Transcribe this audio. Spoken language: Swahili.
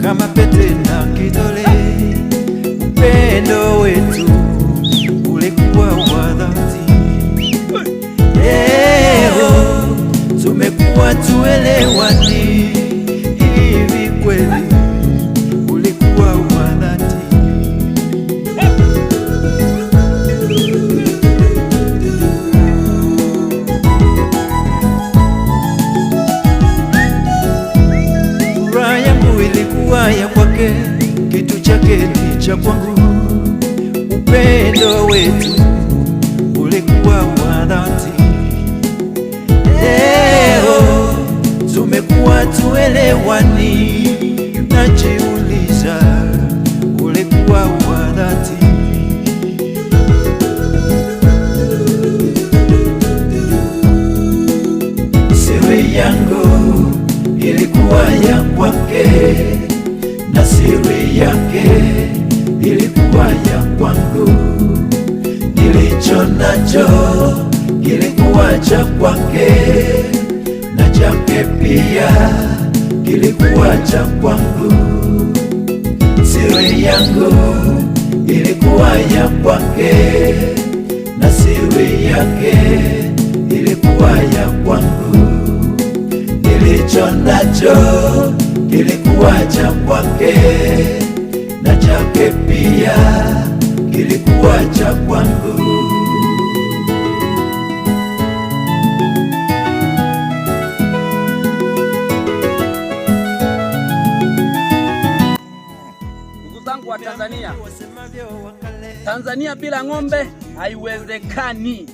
kama pete na kidole. Upendo wetu ulikuwa wa dhati. Leo tumekuwa tuelewani, hivi kweli ulikuwa wa dhati? Furaha yangu ilikuwa ya kwake, kitu chake ni cha kwangu. Upendo wetu ulikuwa wa dhati. Leo tumekuwa tuelewani, najiuliza ulikuwa wa dhati? Siri yangu ilikuwa ya kwake, na siri yake ilikuwa ya kwangu. Nilicho nacho kilikuwa cha kwake, na chake pia kilikuwa cha kwangu. Siri yangu ilikuwa ya kwake, na siri yake ilikuwa ya kwangu. Nilicho nacho kilikuwa cha kwake, na chake pia kilikuwa cha kwangu. Ndugu zangu wa Tanzania, Tanzania bila ng'ombe haiwezekani.